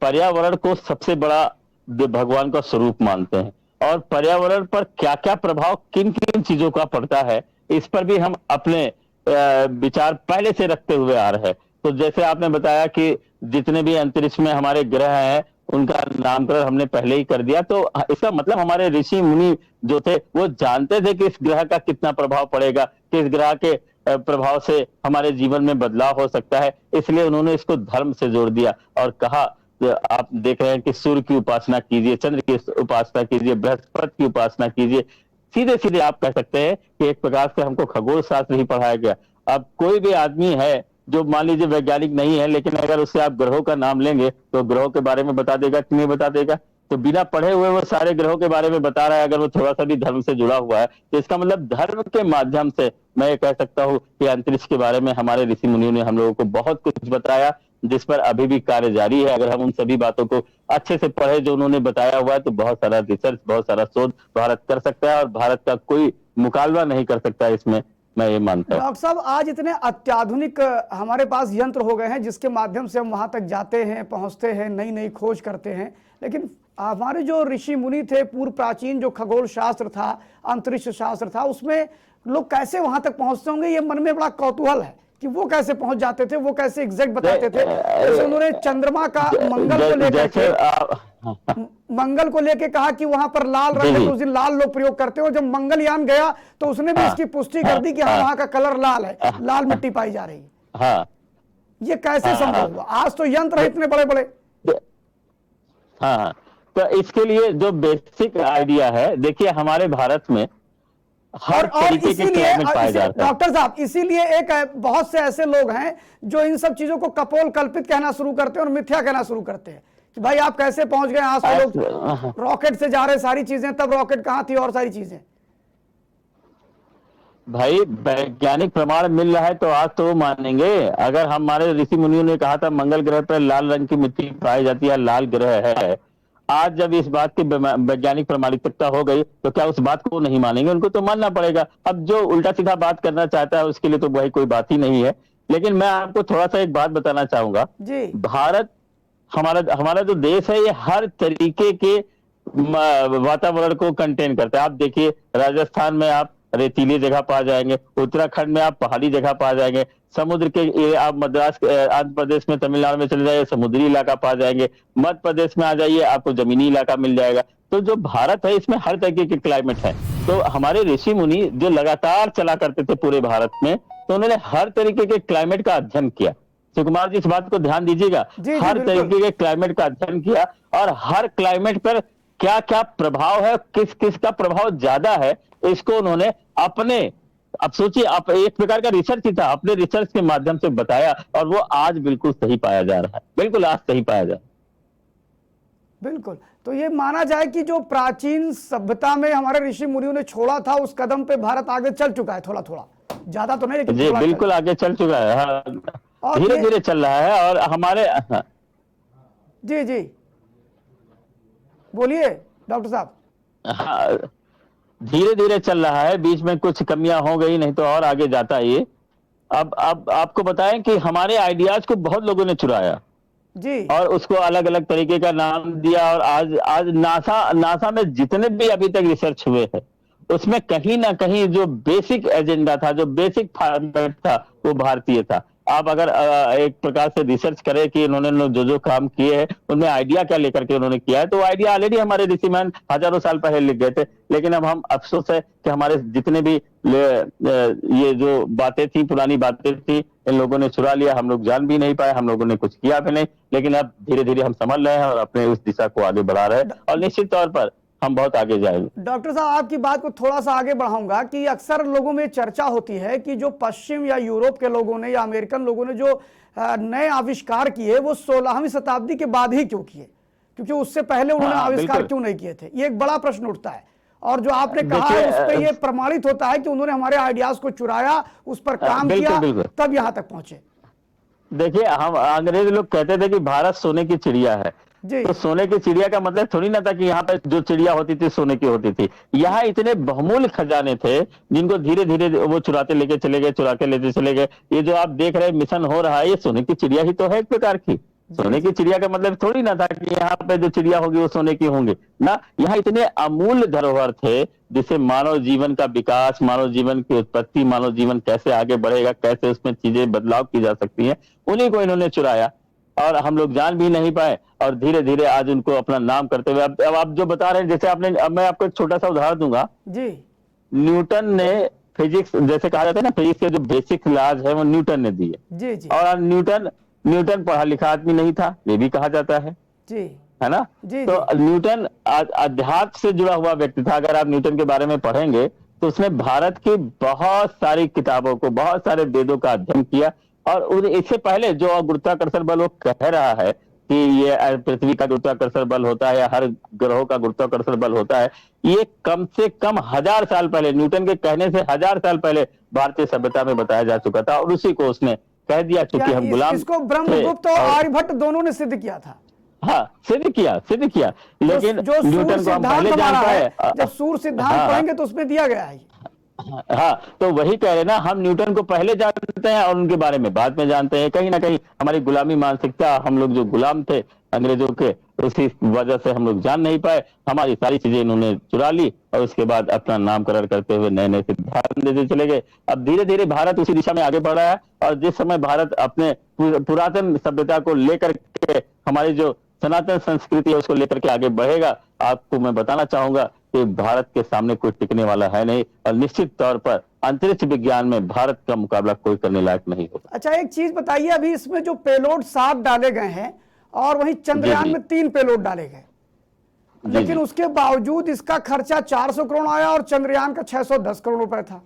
पर्यावरण को सबसे बड़ा भगवान का स्वरूप मानते हैं, और पर्यावरण पर क्या क्या प्रभाव किन किन चीजों का पड़ता है इस पर भी हम अपने विचार पहले से रखते हुए आ रहे हैं। तो जैसे आपने बताया कि जितने भी अंतरिक्ष में हमारे ग्रह हैं उनका नामकरण हमने पहले ही कर दिया, तो इसका मतलब हमारे ऋषि मुनि जो थे वो जानते थे कि इस ग्रह का कितना प्रभाव पड़ेगा, किस ग्रह के प्रभाव से हमारे जीवन में बदलाव हो सकता है। इसलिए उन्होंने इसको धर्म से जोड़ दिया और कहा, आप देख रहे हैं कि सूर्य की उपासना कीजिए, चंद्र की उपासना कीजिए, बृहस्पति की उपासना कीजिए। सीधे सीधे आप कह सकते हैं कि एक प्रकार से हमको खगोल शास्त्र ही पढ़ाया गया। अब कोई भी आदमी है जो मान लीजिए वैज्ञानिक नहीं है, लेकिन अगर उससे आप ग्रहों का नाम लेंगे तो ग्रहों के बारे में बता देगा कि नहीं बता देगा? तो बिना पढ़े हुए वो सारे ग्रहों के बारे में बता रहा है। अगर वो थोड़ा सा भी धर्म से जुड़ा हुआ है तो इसका मतलब धर्म के माध्यम से मैं ये कह सकता हूँ कि अंतरिक्ष के बारे में हमारे ऋषि मुनियों ने हम लोगों को बहुत कुछ बताया, जिस पर अभी भी कार्य जारी है। अगर हम उन सभी बातों को अच्छे से पढ़े जो उन्होंने बताया हुआ है तो बहुत सारा रिसर्च, बहुत सारा शोध भारत कर सकता है और भारत का कोई मुकाबला नहीं कर सकता इसमें, मैं ये मानता हूँ। डॉक्टर साहब, आज इतने अत्याधुनिक हमारे पास यंत्र हो गए हैं जिसके माध्यम से हम वहां तक जाते हैं, पहुंचते हैं, नई नई खोज करते हैं, लेकिन हमारे जो ऋषि मुनि थे, पूर्व प्राचीन जो खगोल शास्त्र था, अंतरिक्ष शास्त्र था, उसमें लोग कैसे वहां तक पहुंचते होंगे? ये मन में बड़ा कौतूहल है कि वो कैसे पहुंच जाते थे, वो कैसे एग्जैक्ट बताते थे। जैसे उन्होंने चंद्रमा का मंगल को लेकर के, मंगल को लेकर कहा कि वहां पर लाल रंग है तो उस दिन लाल लोग प्रयोग करते हो। जब मंगलयान गया तो उसने भी इसकी पुष्टि कर दी कि हाँ वहां का कलर लाल है, लाल मिट्टी पाई जा रही है। ये कैसे संभव हुआ? आज तो यंत्र है इतने बड़े बड़े। हाँ, तो इसके लिए जो बेसिक आइडिया है, देखिए हमारे भारत में हर तरीके के क्लाइमेट पाए जाते हैं। डॉक्टर साहब, इसीलिए एक बहुत से ऐसे लोग हैं जो इन सब चीजों को कपोल कल्पित कहना शुरू करते हैं और मिथ्या कहना शुरू करते हैं कि भाई आप कैसे पहुंच गए, आज तो लोग रॉकेट से जा रहे, सारी चीजें, तब रॉकेट कहां थी और सारी चीजें। भाई वैज्ञानिक प्रमाण मिल रहा है तो आज तो मानेंगे। अगर हमारे ऋषि मुनियों ने कहा था मंगल ग्रह पर लाल रंग की मिट्टी पाई जाती है, लाल ग्रह है, आज जब इस बात की वैज्ञानिक प्रमाणिकता हो गई तो क्या उस बात को नहीं मानेंगे? उनको तो मानना पड़ेगा। अब जो उल्टा सीधा बात करना चाहता है उसके लिए तो भाई कोई बात ही नहीं है। लेकिन मैं आपको थोड़ा सा एक बात बताना चाहूंगा जी। भारत, हमारा जो देश है, ये हर तरीके के वातावरण को कंटेन करता है। आप देखिए राजस्थान में आप रेतीली जगह पा जाएंगे, उत्तराखंड में आप पहाड़ी जगह पा जाएंगे, समुद्र के आप मद्रास आंध्र प्रदेश में, तमिलनाडु में चले जाइए समुद्री इलाका पा जाएंगे, मध्य प्रदेश में आ जाइए आपको जमीनी इलाका मिल जाएगा। तो जो भारत है इसमें हर तरीके के क्लाइमेट है। तो हमारे ऋषि मुनि जो लगातार चला करते थे पूरे भारत में, तो उन्होंने हर तरीके के क्लाइमेट का अध्ययन किया। सुकुमार जी इस बात को ध्यान दीजिएगा, हर तरीके के क्लाइमेट का अध्ययन किया और हर क्लाइमेट पर क्या क्या प्रभाव है, किस किस का प्रभाव ज्यादा है, इसको उन्होंने अपने, अब सोचिए, आप एक प्रकार का रिसर्च ही था, अपने रिसर्च के माध्यम से बताया और वो आज बिल्कुल सही पाया जा रहा है, बिल्कुल आज सही पाया जा रहा है। बिल्कुल, तो ये माना जाए कि जो प्राचीन सभ्यता में हमारे ऋषि मुनियों ने छोड़ा था उस कदम पे भारत आगे चल चुका है, थोड़ा थोड़ा, ज्यादा तो नहीं लेकिन जी बिल्कुल आगे चल चुका है। हाँ, धीरे धीरे चल रहा है और हमारे जी जी बोलिए डॉक्टर साहब। हाँ, धीरे धीरे चल रहा है, बीच में कुछ कमियां हो गई, नहीं तो और आगे जाता ये। अब आपको बताएं कि हमारे आइडियाज को बहुत लोगों ने चुराया जी और उसको अलग अलग तरीके का नाम दिया। और आज नासा में जितने भी अभी तक रिसर्च हुए हैं उसमें कहीं ना कहीं जो बेसिक एजेंडा था, जो बेसिक फॉर्मेट था, वो भारतीय था। आप अगर एक प्रकार से रिसर्च करें कि इन्होंने जो काम किए हैं उनमें आइडिया क्या लेकर के उन्होंने किया है, तो आइडिया ऑलरेडी हमारे ऋषिमान हजारों साल पहले लिख गए थे। लेकिन अब हम, अफसोस है कि हमारे जितने भी ये जो बातें थी, पुरानी बातें थी, इन लोगों ने चुरा लिया, हम लोग जान भी नहीं पाए, हम लोगों ने कुछ किया भी नहीं। लेकिन अब धीरे धीरे हम समझ रहे हैं और अपने उस दिशा को आगे बढ़ा रहे हैं और निश्चित तौर पर हम बहुत आगे जाएंगे। डॉक्टर साहब, आपकी बात को थोड़ा सा आगे बढ़ाऊंगा कि अक्सर लोगों में चर्चा होती है कि जो पश्चिम या यूरोप के लोगों ने या अमेरिकन लोगों ने जो नए आविष्कार किए वो 16वीं शताब्दी के बाद ही क्यों किए, क्योंकि उससे पहले उन्होंने आविष्कार क्यों नहीं किए थे? ये एक बड़ा प्रश्न उठता है। और जो आपने कहा है उस पर यह प्रमाणित होता है कि उन्होंने हमारे आइडियाज को चुराया, उस पर काम किया, तब यहां तक पहुंचे। देखिए, हम अंग्रेज लोग कहते थे कि भारत सोने की चिड़िया है, तो सोने की चिड़िया का मतलब थोड़ी ना था कि यहाँ पे जो चिड़िया होती थी सोने की होती थी। यहाँ इतने बहुमूल्य खजाने थे जिनको धीरे धीरे वो चुराते लेके चले गए, चुरा के लेते चले गए। ये जो आप देख रहे मिशन हो रहा है, ये सोने की चिड़िया ही तो है एक प्रकार की। सोने की चिड़िया का मतलब थोड़ी ना था कि यहाँ पे जो चिड़िया होगी वो सोने की होंगी ना। यहाँ इतने अमूल्य धरोहर थे जिससे मानव जीवन का विकास, मानव जीवन की उत्पत्ति, मानव जीवन कैसे आगे बढ़ेगा, कैसे उसमें चीजें बदलाव की जा सकती है, उन्हीं को इन्होंने चुराया और हम लोग जान भी नहीं पाए। और धीरे धीरे आज उनको अपना नाम करते हुए, अब आप जो बता रहे हैं, जैसे आपने, अब मैं आपको एक छोटा सा उदाहरण दूंगा जी। न्यूटन ने फिजिक्स, जैसे कहा जाता है ना, फिजिक्स के जो बेसिक लॉज है वो न्यूटन ने दिए जी जी। और न्यूटन पढ़ा लिखा आदमी नहीं था, ये भी कहा जाता है जी, है ना जी। तो न्यूटन अध्यात्म से जुड़ा हुआ व्यक्ति था। अगर आप न्यूटन के बारे में पढ़ेंगे तो उसने भारत की बहुत सारी किताबों को, बहुत सारे वेदों का अध्ययन किया। और इससे पहले जो गुरुत्वाकर्षण बल वो कह रहा है कि ये पृथ्वी का गुरुत्वाकर्षण बल होता है या हर ग्रहों का गुरुत्वाकर्षण बल होता है, ये कम से कम 1000 साल पहले, न्यूटन के कहने से 1000 साल पहले भारतीय सभ्यता में बताया जा चुका था। और उसी को उसने कह दिया, क्योंकि हम गुलाम, इसको ब्रह्मगुप्त और आर्यभट्ट दोनों ने सिद्ध किया था। हाँ, सिद्ध किया। लेकिन जो न्यूटन को हम पहले जान पाए, जब सूर्य सिद्धांत पढ़ेंगे तो उसमें दिया गया है। हाँ, तो वही कह रहे ना, हम न्यूटन को पहले जानते हैं और उनके बारे में बाद में जानते हैं। कहीं ना कहीं हमारी गुलामी मानसिकता, हम लोग जो गुलाम थे, अंग्रेजों के, उसी वजह से हम लोग जान नहीं पाए, हमारी सारी चीजें इन्होंने चुरा ली और उसके बाद अपना नामकरण करते हुए नए नए सिद्धांत देते चले गए। अब धीरे धीरे भारत उसी दिशा में आगे बढ़ रहा है और जिस समय भारत अपने पुरातन सभ्यता को लेकर के, हमारी जो सनातन संस्कृति है उसको लेकर के आगे बढ़ेगा, आपको मैं बताना चाहूंगा कि भारत के सामने कोई टिकने वाला है नहीं और निश्चित तौर पर अंतरिक्ष विज्ञान में भारत का मुकाबला कोई करने लायक नहीं होगा। अच्छा, एक चीज बताइए, अभी इसमें जो पेलोड 7 डाले गए हैं और वहीं चंद्रयान में 3 पेलोड डाले गए, लेकिन उसके बावजूद इसका खर्चा 400 करोड़ आया और चंद्रयान का 610 करोड़ रुपए था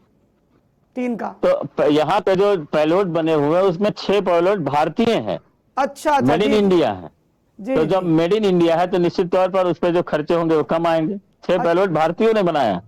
3 का। तो यहाँ पे जो पेलोड बने हुए हैं उसमें 6 पेलोड भारतीय हैं। अच्छा, मेड इन इंडिया है। जी, तो जब मेड इन इंडिया है तो निश्चित तौर पर उस पर जो खर्चे होंगे वो कम आएंगे। 6 पेलोड भारतीयों ने बनाया।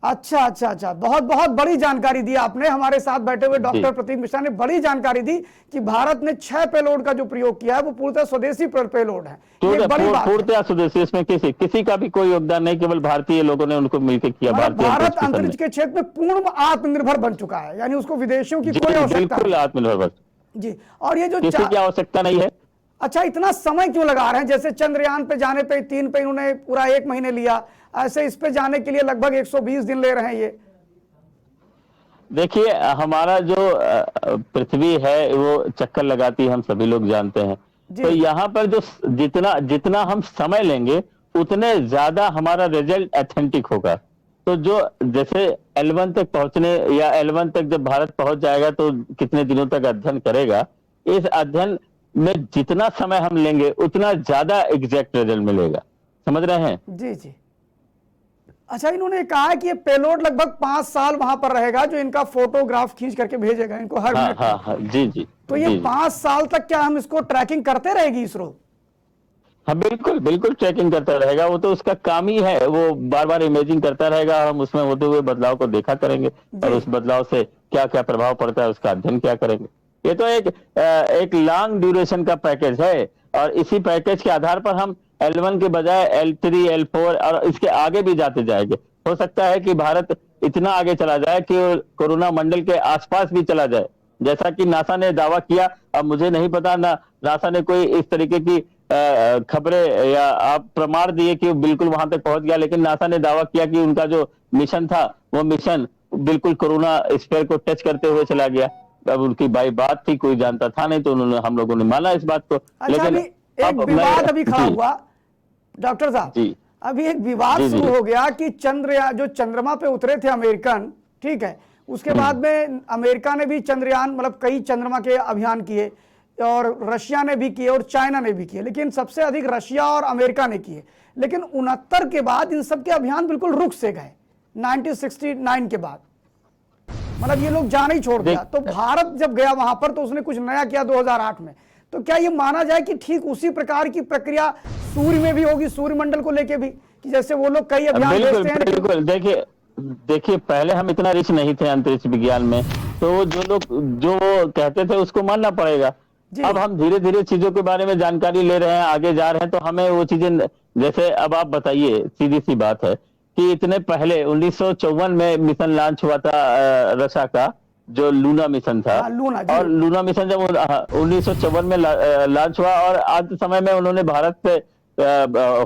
अच्छा अच्छा अच्छा, बहुत बहुत बड़ी जानकारी दी आपने। हमारे साथ बैठे हुए डॉक्टर प्रतीक मिश्रा ने बड़ी जानकारी दी कि भारत ने 6 पेलोड का जो प्रयोग किया है वो पूर्णतः स्वदेशी पेलोड है। ये बड़ी बात है। पूर्णतः स्वदेशी, इसमें किसी का भी कोई योगदान नहीं, केवल भारतीय लोगों ने उनको मिलकर किया। भारत अंतरिक्ष के क्षेत्र में पूर्ण आत्मनिर्भर बन चुका है, यानी उसको विदेशियों की कोई आवश्यकता बिल्कुल आत्मनिर्भर जी। और ये जो किसी की आवश्यकता नहीं है। अच्छा, इतना समय क्यों लगा रहे हैं? जैसे चंद्रयान पे जाने पे 3 पे इन्होंने पूरा 1 महीने लिया, ऐसे इस पे जाने के लिए लगभग 120 दिन ले रहे हैं ये। देखिए, हमारा जो पृथ्वी है वो चक्कर लगाती है, हम सभी लोग जानते हैं। तो यहाँ पर जो जितना हम समय लेंगे उतने ज्यादा हमारा रिजल्ट ऑथेंटिक होगा। तो जो जैसे L1 तक पहुंचने या L1 तक जब भारत पहुंच जाएगा तो कितने दिनों तक अध्ययन करेगा, इस अध्ययन में जितना समय हम लेंगे उतना ज्यादा एग्जैक्ट रिजल्ट मिलेगा। समझ रहे हैं? जी जी। अच्छा, इन्होंने कहा है कि ये पेलोड लगभग 5 साल वहां पर रहेगा, जो इनका फोटोग्राफ खींच करके भेजेगा इनको हर मिनट। हाँ, जी जी। तो ये 5 साल तक क्या हम इसको ट्रैकिंग करते रहेगी इसरो? हाँ, बिल्कुल बिल्कुल ट्रैकिंग करता रहेगा। वो तो उसका काम ही है, वो बार बार इमेजिंग करता रहेगा। हम उसमें होते हुए बदलाव को देखा करेंगे और उस बदलाव से क्या क्या प्रभाव पड़ता है उसका अध्ययन क्या करेंगे। ये तो एक लॉन्ग ड्यूरेशन का पैकेज है और इसी पैकेज के आधार पर हम L1 के बजाय L3, L4 और इसके आगे भी जाते जाएंगे। हो सकता है कि भारत इतना आगे चला जाए कि कोरोना मंडल के आसपास भी चला जाए, जैसा कि नासा ने दावा किया। अब मुझे नहीं पता ना नासा ने कोई इस तरीके की खबरें या आप प्रमाण दिए कि बिल्कुल वहां तक पहुंच गया, लेकिन नासा ने दावा किया कि उनका जो मिशन था वो मिशन बिल्कुल कोरोना स्फीयर को टच करते हुए चला गया। अब उनकी बात थी, कोई जानता था नहीं, तो हम लोगों ने माना इस बात को। अच्छा, लेकिन एक विवाद अभी खड़ा हुआ डॉक्टर साहब जी। अभी एक विवाद शुरू हो गया कि चंद्रयान जो चंद्रमा पे उतरे थे अमेरिकन, ठीक है, उसके बाद में अमेरिका ने भी चंद्रयान मतलब कई चंद्रमा के अभियान किए और रशिया ने भी किए और चाइना ने भी किए, लेकिन सबसे अधिक रशिया और अमेरिका ने किए। लेकिन 69 के बाद इन सब के अभियान बिल्कुल रुक से गए। 1969 के बाद मतलब ये लोग जाना ही छोड़ दिया। तो भारत जब गया वहां पर तो उसने कुछ नया किया 2008 में। तो क्या ये माना जाए कि ठीक उसी प्रकार की प्रक्रिया सूर्य में भी होगी, सूर्य मंडल को लेके भी, कि जैसे वो लोग कई अभियान भेजते हैं? बिल्कुल। देखिए पहले हम इतना रिच नहीं थे अंतरिक्ष विज्ञान में, तो जो लोग जो कहते थे उसको मानना पड़ेगा। अब हम धीरे धीरे चीजों के बारे में जानकारी ले रहे हैं, आगे जा रहे हैं, तो हमें वो चीजें, जैसे अब आप बताइए, सीधी सी बात है कि इतने पहले 1954 में मिशन लॉन्च हुआ था रशिया का, जो लूना मिशन था। और लूना मिशन जब 1954 में लॉन्च हुआ और आज समय में उन्होंने भारत पे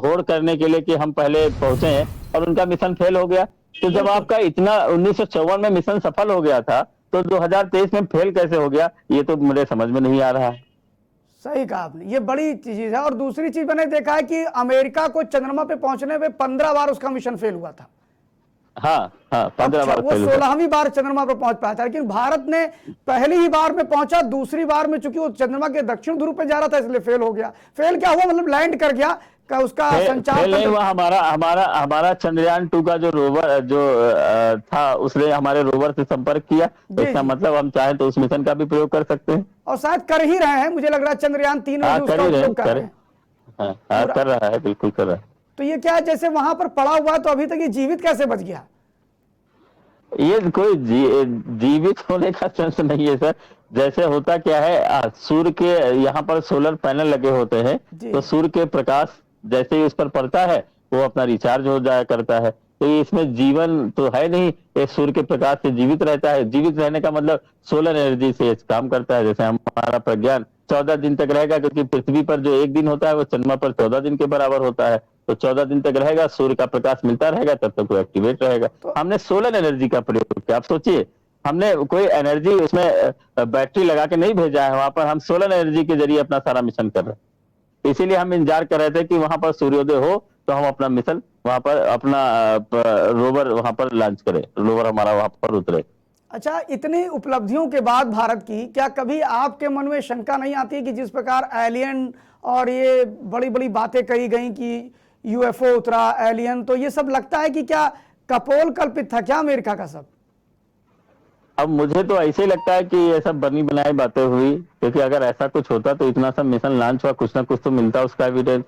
होड़ करने के लिए कि हम पहले पहुंचे हैं, और उनका मिशन फेल हो गया। तो जब आपका इतना 1954 में मिशन सफल हो गया था, तो 2023 में फेल कैसे हो गया, ये तो मुझे समझ में नहीं आ रहा है। सही कहा आपने, ये बड़ी चीज है। और दूसरी चीज मैंने देखा है कि अमेरिका को चंद्रमा पे पहुंचने में 15 बार उसका मिशन फेल हुआ था। हाँ, 15 बार वो 16वीं बार चंद्रमा पर पहुंच पाया था, लेकिन भारत ने पहली ही बार में पहुंचा, दूसरी बार में चूंकि वो चंद्रमा के दक्षिण ध्रुव पे जा रहा था इसलिए फेल हो गया। फेल क्या हुआ, मतलब लैंड कर गया का उसका संचार नहीं हुआ। हमारा चंद्रयान 2 का जो रोवर जो था, उसने हमारे रोवर से संपर्क किया। तो इसका मतलब हम चाहें तो उस मिशन का भी प्रयोग कर सकते हैं, और शायद कर ही रहे हैं। मुझे लग रहा है चंद्रयान 3 में उसका उपयोग कर रहे हैं। कर रहा है, बिल्कुल कर रहा है। तो ये क्या है, जैसे वहां पर पड़ा हुआ है, तो अभी तक ये जीवित कैसे बच गया? ये कोई जीवित होने का सेंस नहीं है सर। जैसे होता क्या है, सूर्य के यहाँ पर सोलर पैनल लगे होते हैं, तो सूर्य के प्रकाश जैसे ही उस पर पड़ता है वो अपना रिचार्ज हो जाया करता है। तो ये इसमें जीवन तो है नहीं, ये सूर्य के प्रकाश से जीवित रहता है। जीवित रहने का मतलब सोलर एनर्जी से काम करता है। जैसे हमारा प्रज्ञान 14 दिन तक रहेगा, क्योंकि पृथ्वी पर जो एक दिन होता है वो चंद्रमा पर 14 दिन के बराबर होता है। तो 14 दिन तक रहेगा, सूर्य का प्रकाश मिलता रहेगा, तब तक वो एक्टिवेट रहेगा। तो हमने सोलर एनर्जी का प्रयोग किया। आप सोचिए, हमने कोई एनर्जी उसमें बैटरी लगा के नहीं भेजा है, वहां पर हम सोलर एनर्जी के जरिए अपना सारा मिशन कर रहे हैं। इसीलिए हम इंतजार कर रहे थे कि वहां पर सूर्योदय हो तो हम अपना मिशन वहां पर, अपना रोवर वहां पर लॉन्च करें, रोवर हमारा वहां पर उतरे। अच्छा, इतनी उपलब्धियों के बाद भारत की, क्या कभी आपके मन में शंका नहीं आती कि जिस प्रकार एलियन और ये बड़ी बड़ी बातें कही गई कि यूएफओ उतरा, एलियन, तो ये सब लगता है कि क्या कपोल कल्पित था क्या अमेरिका का सब? अब मुझे तो ऐसे ही लगता है कि ये सब बनी बनाई बातें हुई, क्योंकि अगर ऐसा कुछ होता तो इतना सब मिशन लॉन्च हुआ, कुछ ना कुछ तो मिलता उसका एविडेंस।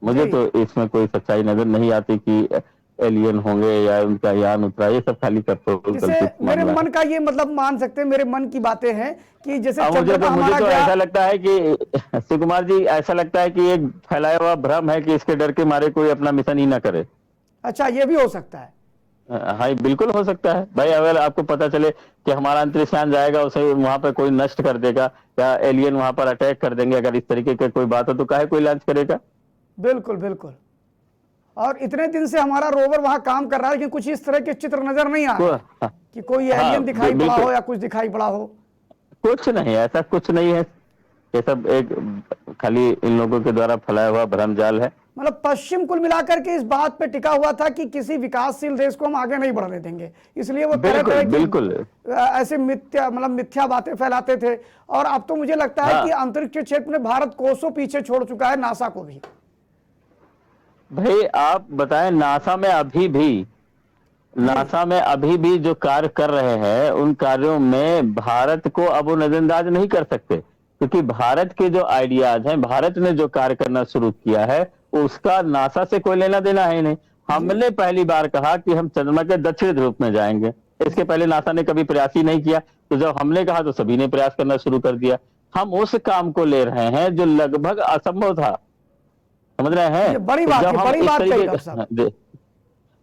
मुझे जी। तो इसमें कोई सच्चाई नजर नहीं आती कि एलियन होंगे या उनका यान उतरा, ये सब खाली कल्पित जैसे मेरे मामला है। मन का ये मतलब मान सकते हैं, मेरे मन की बातें हैं कि जैसे अब मुझे चंद्रमा तो हमारा गया। ऐसा लगता है कि शिव कुमार जी, ऐसा लगता है कि एक फैलाया हुआ भ्रम है कि इसके डर के मारे कोई अपना मिशन ही ना करे। अच्छा, ये भी हो सकता है। हाँ, बिल्कुल हो सकता है भाई। अगर आपको पता चले कि हमारा अंतरिक्ष यान जाएगा, उसे वहां पर कोई नष्ट कर देगा या एलियन वहां पर अटैक कर देंगे, अगर इस तरीके की कोई बात हो तो काहे कोई लॉन्च करेगा। बिल्कुल बिल्कुल। और इतने दिन से हमारा रोवर वहां काम कर रहा है, लेकिन कुछ इस तरह के चित्र नजर नहीं आ रहे हाँ, कि कोई एलियन दिखाई पड़ा बिल्कुल। हो या कुछ दिखाई पड़ा हो। कुछ नहीं, ऐसा कुछ नहीं है। ये सब एक खाली इन लोगों के द्वारा फैलाया हुआ भ्रमजाल है। मतलब पश्चिम कुल मिलाकर के इस बात पे टिका हुआ था कि किसी विकासशील देश को हम आगे नहीं बढ़ने देंगे, इसलिए वो तरह तरह की बिल्कुल ऐसे मिथ्या बातें फैलाते थे। और अब तो मुझे लगता है हाँ। कि अंतरिक्ष के क्षेत्र में भारत कोसों पीछे छोड़ चुका है नासा को भी। भाई आप बताएं, नासा में अभी भी जो कार्य कर रहे हैं, उन कार्यों में भारत को अब वो नजरअंदाज नहीं कर सकते, क्योंकि भारत के जो आइडियाज हैं, भारत ने जो कार्य करना शुरू किया है, उसका नासा से कोई लेना देना है नहीं। हमने पहली बार कहा कि हम चंद्रमा के दक्षिण ध्रुव में जाएंगे, इसके पहले नासा ने कभी प्रयास ही नहीं किया। तो जब हमने कहा तो सभी ने प्रयास करना शुरू कर दिया। हम उस काम को ले रहे हैं जो लगभग असंभव था, समझ रहे हैं। ये बड़ी बात है, बड़ी बात कही डॉक्टर साहब।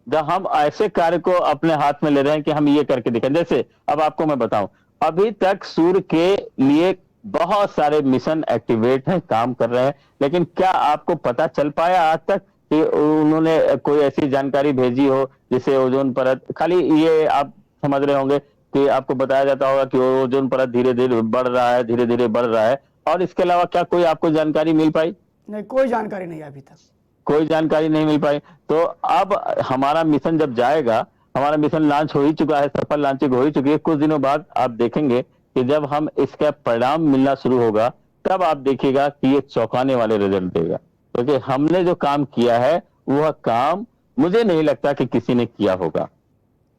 जब हम ऐसे कार्य को अपने हाथ में ले रहे हैं कि हम ये करके दिखाएं, जैसे अब आपको मैं बताऊं, अभी तक सूर्य के लिए बहुत सारे मिशन एक्टिवेट हैं, काम कर रहे हैं, लेकिन क्या आपको पता चल पाया आज तक कि उन्होंने कोई ऐसी जानकारी भेजी हो जिसे ओजोन परत, खाली ये आप समझ रहे होंगे कि आपको बताया जाता होगा कि ओजोन परत धीरे धीरे बढ़ रहा है, धीरे धीरे बढ़ रहा है, और इसके अलावा क्या कोई आपको जानकारी मिल पाई? नहीं, कोई जानकारी नहीं अभी तक, कोई जानकारी नहीं मिल पाई। तो अब हमारा मिशन जब जाएगा, हमारा मिशन लॉन्च हो ही चुका है, सफल लॉन्चिंग हो ही चुकी है, कुछ दिनों बाद आप देखेंगे कि जब हम इसका परिणाम मिलना शुरू होगा, तब आप देखिएगा कि ये चौंकाने वाले रिजल्ट देगा, क्योंकि हमने जो काम किया है वह काम मुझे नहीं लगता कि किसी ने किया होगा।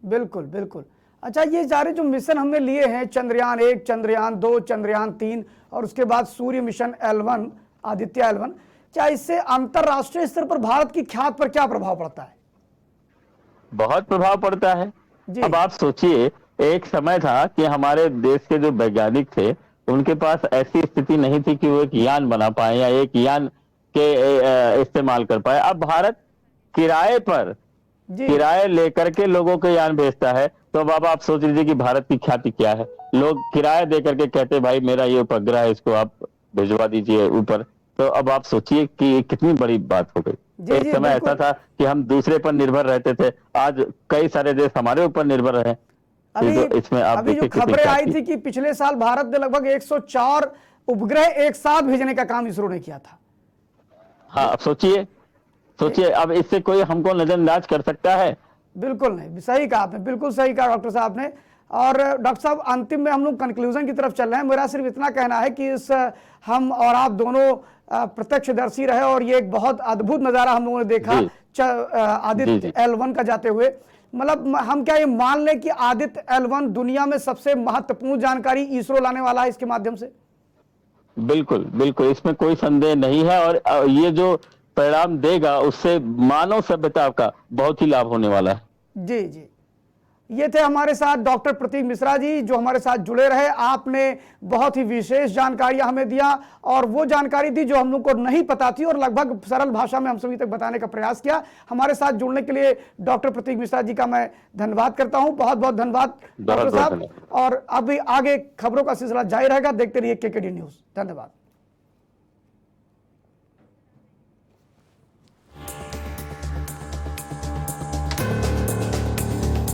बिल्कुल बिल्कुल। अच्छा, ये सारे जो मिशन हमने लिए हैं, चंद्रयान 1, चंद्रयान 2, चंद्रयान 3 और उसके बाद सूर्य मिशन L1, आदित्य L1, क्या इससे अंतरराष्ट्रीय स्तर पर भारत की ख्याति पर क्या प्रभाव पड़ता है? बहुत प्रभाव पड़ता है जी। अब आप सोचिए, एक समय था कि हमारे देश के जो वैज्ञानिक थे, उनके पास ऐसी स्थिति नहीं थी कि वो एक यान बना पाए या एक यान के इस्तेमाल कर पाए। अब भारत किराए लेकर के लोगों को यान भेजता है। तो अब आप सोच लीजिए कि भारत की ख्याति क्या है। लोग किराया दे करके कहते भाई मेरा ये उपग्रह है, इसको आप भिजवा दीजिए ऊपर। तो अब आप सोचिए कि कितनी बड़ी बात हो गई। एक समय ऐसा था कि हम दूसरे पर निर्भर रहते थे, आज कई सारे देश हमारे ऊपर निर्भर रहे। इसमें आप अभी जो खबरें आई थी कि पिछले साल भारत ने लगभग 104 उपग्रह एक साथ भेजने का काम इसरो ने किया था। हाँ, अब सोचिए अब इससे कोई हमको नजरअंदाज कर सकता है? बिल्कुल नहीं, सही कहा आपने, बिल्कुल सही कहा डॉक्टर साहब ने। और डॉक्टर साहब, अंतिम में हम लोग कंक्लूजन की तरफ चल रहे हैं। मेरा सिर्फ इतना कहना है कि हम और आप दोनों प्रत्यक्षदर्शी रहे और ये एक बहुत अद्भुत नजारा हम लोगों ने देखा आदित्य L1 का जाते हुए। मतलब हम क्या ये मान लें कि आदित्य L1 दुनिया में सबसे महत्वपूर्ण जानकारी इसरो लाने वाला है इसके माध्यम से? बिल्कुल बिल्कुल, इसमें कोई संदेह नहीं है। और ये जो परिणाम देगा उससे मानव सभ्यता का बहुत ही लाभ होने वाला है। जी जी। ये थे हमारे साथ डॉक्टर प्रतीक मिश्रा जी, जो हमारे साथ जुड़े रहे। आपने बहुत ही विशेष जानकारियां हमें दिया और वो जानकारी दी जो हम लोग को नहीं पता थी और लगभग सरल भाषा में हम सभी तक बताने का प्रयास किया। हमारे साथ जुड़ने के लिए डॉक्टर प्रतीक मिश्रा जी का मैं धन्यवाद करता हूं। बहुत बहुत धन्यवाद डॉक्टर साहब। और अभी आगे खबरों का सिलसिला जारी रहेगा, देखते रहिए केकेडी न्यूज। धन्यवाद।